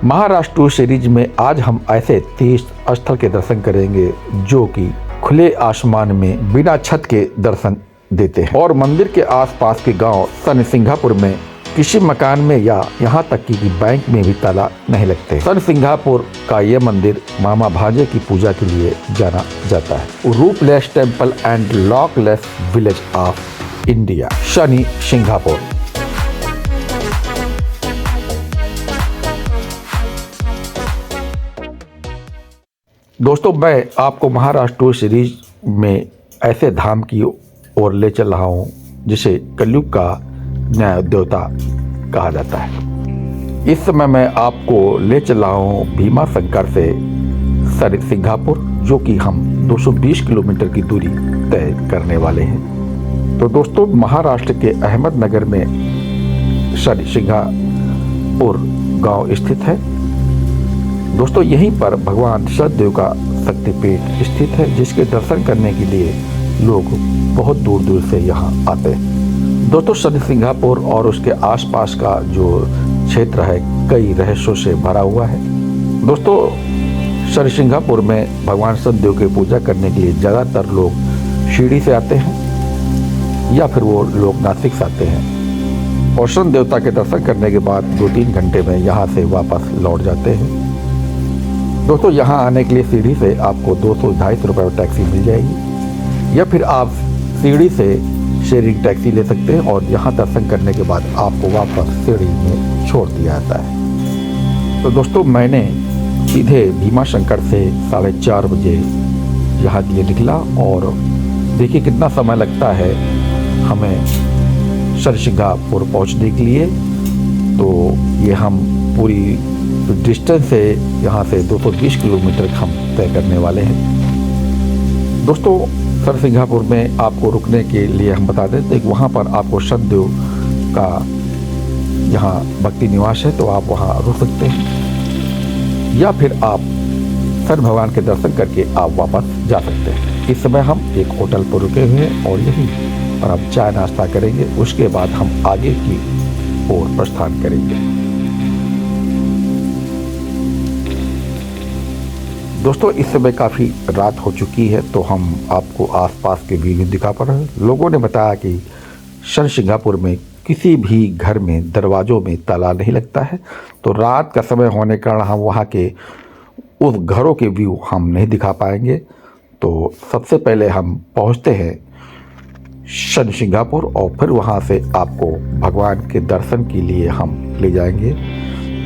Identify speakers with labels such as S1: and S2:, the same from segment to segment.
S1: Maharashtra series में आज हम ऐसे तीर्थ स्थल के दर्शन करेंगे जो कि खुले आसमान में बिना छत के दर्शन देते हैं और मंदिर के आसपास के गांव सन सिंगापुर में किसी मकान में या यहाँ तक कि बैंक में भी ताला नहीं लगते। सन सिंगापुर का यह मंदिर मामा भांजे की पूजा के लिए जाना जाता है। Roofless temple and lockless village of India, Shani Shingnapur. दोस्तों, मैं आपको महाराष्ट्र सीरीज में ऐसे धाम की ओर ले चल रहा हूँ जिसे कलयुग का न्याय देवता कहा जाता है। इस समय मैं आपको ले चल रहा हूँ भीमा शंकर से सर सिंगापुर, जो कि हम 220 किलोमीटर की दूरी तय करने वाले हैं। तो दोस्तों, महाराष्ट्र के अहमदनगर में सर सिंगापुर गांव स्थित है। दोस्तों, यहीं पर भगवान सतदेव का शक्तिपीठ स्थित है, जिसके दर्शन करने के लिए लोग बहुत दूर दूर से यहाँ आते हैं। दोस्तों, सर सिंगापुर और उसके आसपास का जो क्षेत्र है कई रहस्यों से भरा हुआ है। दोस्तों, सर सिंगापुर में भगवान सतदेव की पूजा करने के लिए ज़्यादातर लोग सीढ़ी से आते हैं या फिर वो लोग नासिक से आते हैं और सन देवता के दर्शन करने के बाद 2-3 घंटे में यहाँ से वापस लौट जाते हैं। दोस्तों, यहाँ आने के लिए सीढ़ी से आपको 200-250 रुपये में टैक्सी मिल जाएगी या फिर आप सीढ़ी से शेयरिंग टैक्सी ले सकते हैं और यहाँ दर्शन करने के बाद आपको वापस सीढ़ी में छोड़ दिया जाता है। तो दोस्तों, मैंने सीधे भीमा शंकर से 4:30 बजे यहाँ के लिए निकला और देखिए कितना समय लगता है हमें सर सिंगापुर पहुँचने के लिए। तो ये हम पूरी डिस्टेंस से यहाँ से 220 किलोमीटर हम तय करने वाले हैं। दोस्तों, सर सिंगापुर में आपको रुकने के लिए हम बता देते हैं कि वहाँ पर आपको सतदेव का यहाँ भक्ति निवास है, तो आप वहाँ रुक सकते हैं या फिर आप सर भगवान के दर्शन करके आप वापस जा सकते हैं। इस समय हम एक होटल पर रुके हुए हैं और यहीं पर हम चाय नाश्ता करेंगे। उसके बाद हम आगे की ओर प्रस्थान करेंगे। दोस्तों, इस समय काफ़ी रात हो चुकी है, तो हम आपको आसपास के व्यू दिखा पा रहे हैं। लोगों ने बताया कि सन सिंगापुर में किसी भी घर में दरवाज़ों में ताला नहीं लगता है, तो रात का समय होने के कारण हम वहाँ के उस घरों के व्यू हम नहीं दिखा पाएंगे। तो सबसे पहले हम पहुँचते हैं सन सिंगापुर और फिर वहाँ से आपको भगवान के दर्शन के लिए हम ले जाएंगे।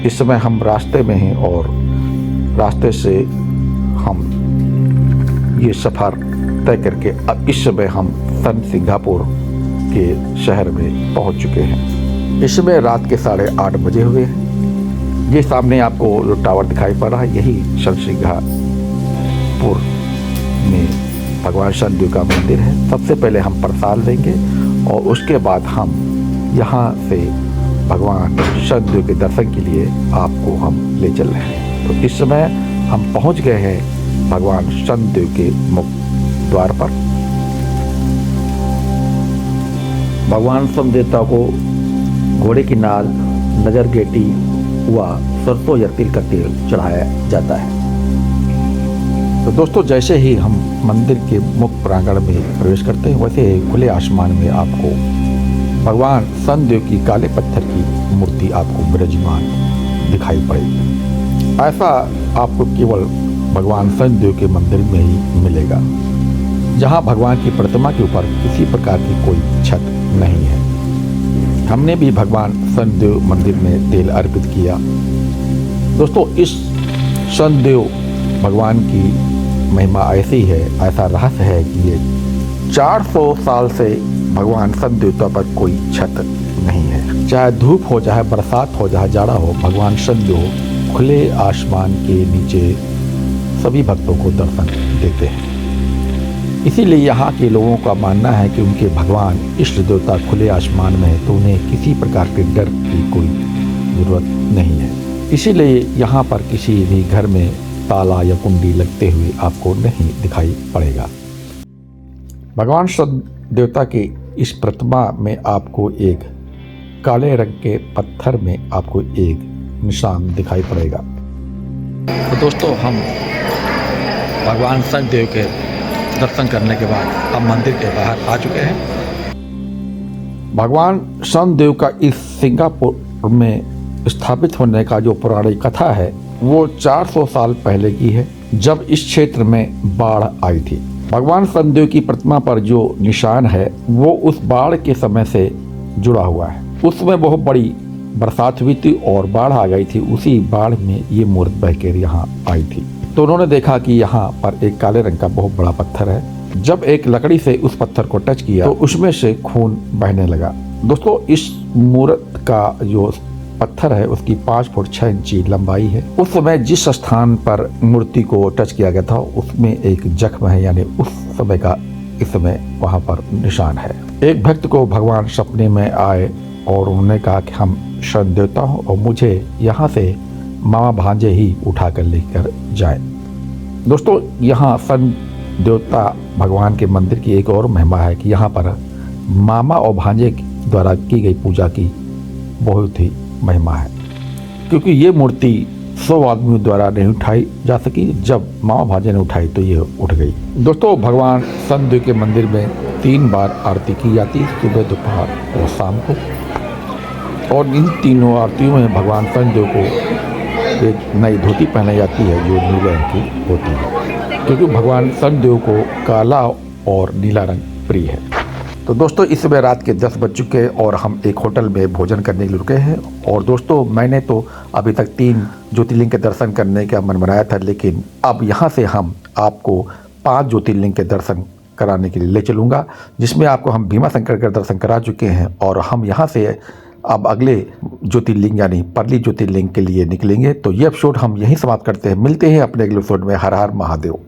S1: इस समय हम रास्ते में हैं और रास्ते से हम ये सफ़र तय करके अब इस समय हम सन सिंगापुर के शहर में पहुंच चुके हैं। इस समय रात के 8:30 बजे हुए हैं। ये सामने आपको जो टावर दिखाई पड़ रहा है, यही सन सिंगापुर में भगवान सतदेव का मंदिर है। सबसे पहले हम प्रसाद लेंगे और उसके बाद हम यहाँ से भगवान सतदेव के दर्शन के लिए आपको हम ले चल रहे हैं। तो इस समय हम पहुंच गए हैं भगवान सतदेव के मुख्य द्वार पर। भगवान सतदेवता को घोड़े की नाल, नजर गेटी व सरसों या तिल का तेल चढ़ाया जाता है। तो दोस्तों, जैसे ही हम मंदिर के मुख्य प्रांगण में प्रवेश करते हैं, वैसे ही खुले आसमान में आपको भगवान सतदेव की काले पत्थर की मूर्ति आपको विराजमान दिखाई पड़ेगी। ऐसा आपको केवल भगवान सतदेव के मंदिर में ही मिलेगा, जहां भगवान की प्रतिमा के ऊपर किसी प्रकार की कोई छत नहीं है। हमने भी भगवान सतदेव मंदिर में तेल अर्पित किया। दोस्तों, इस सतदेव भगवान की महिमा ऐसी है, ऐसा रहस्य है कि ये 400 साल से भगवान सतदेवता पर कोई छत नहीं है। चाहे धूप हो, चाहे बरसात हो, चाहे जाड़ा हो, भगवान सतदेव खुले आसमान के नीचे सभी भक्तों को दर्शन देते हैं। इसीलिए यहाँ के लोगों का मानना है कि उनके भगवान इष्ट देवता खुले आसमान में है, तो उन्हें किसी प्रकार के डर की कोई ज़रूरत नहीं है। इसीलिए यहाँ पर किसी भी घर में ताला या कुंडी लगते हुए आपको नहीं दिखाई पड़ेगा। भगवान सतदेवता की इस प्रतिमा में आपको एक काले रंग के पत्थर में आपको एक निशान दिखाई पड़ेगा।
S2: तो दोस्तों हम भगवान शनिदेव के दर्शन करने के बाद अब मंदिर के बाहर आ चुके हैं।
S1: भगवान शनिदेव का इस सिंगापुर में स्थापित होने का जो पौराणिक कथा है वो 400 साल पहले की है, जब इस क्षेत्र में बाढ़ आई थी। भगवान शनिदेव की प्रतिमा पर जो निशान है वो उस बाढ़ के समय से जुड़ा हुआ है। उसमें बहुत बड़ी बरसात हुई थी और बाढ़ आ गई थी। उसी बाढ़ में ये मूर्ति बहकर यहाँ आई थी। तो उन्होंने देखा कि यहाँ पर एक काले रंग का बहुत बड़ा पत्थर है। जब एक लकड़ी से उस पत्थर को टच किया तो उसमें से खून बहने लगा। दोस्तों, इस मूर्ति का जो पत्थर है उसकी 5 फुट 6 इंच लंबाई है। उस समय जिस स्थान पर मूर्ति को टच किया गया था उसमें एक जख्म है, यानी उस समय का इस समय वहाँ पर निशान है। एक भक्त को भगवान सपने में आए और उन्होंने कहा कि हम शनि देवता हूँ और मुझे यहाँ से मामा भांजे ही उठाकर लेकर जाए। दोस्तों, यहाँ शनि देवता भगवान के मंदिर की एक और महिमा है कि यहाँ पर मामा और भांजे द्वारा की गई पूजा की बहुत ही महिमा है, क्योंकि ये मूर्ति 100 आदमियों द्वारा नहीं उठाई जा सकी। जब मामा भांजे ने उठाई तो ये उठ गई। दोस्तों, भगवान शनिदेव के मंदिर में 3 बार आरती की जाती है, सुबह, दोपहर और शाम को। और इन तीनों आरतियों में भगवान शनिदेव को एक नई धोती पहनाई जाती है जो नीले रंग की होती है, क्योंकि भगवान शनिदेव को काला और नीला रंग प्रिय है। तो दोस्तों, इस समय रात के 10 बज चुके हैं और हम एक होटल में भोजन करने के लिए रुके हैं। और दोस्तों, मैंने तो अभी तक 3 ज्योतिर्लिंग के दर्शन करने का मन बनाया था, लेकिन अब यहाँ से हम आपको 5 ज्योतिर्लिंग के दर्शन कराने के लिए ले चलूँगा, जिसमें आपको हम भीमा शंकर का दर्शन करा चुके हैं। और हम यहाँ से अब अगले ज्योतिर्लिंग यानी परली ज्योतिर्लिंग के लिए निकलेंगे। तो ये एपिसोड हम यहीं समाप्त करते हैं। मिलते हैं अपने अगले एपिसोड में। हर हर महादेव।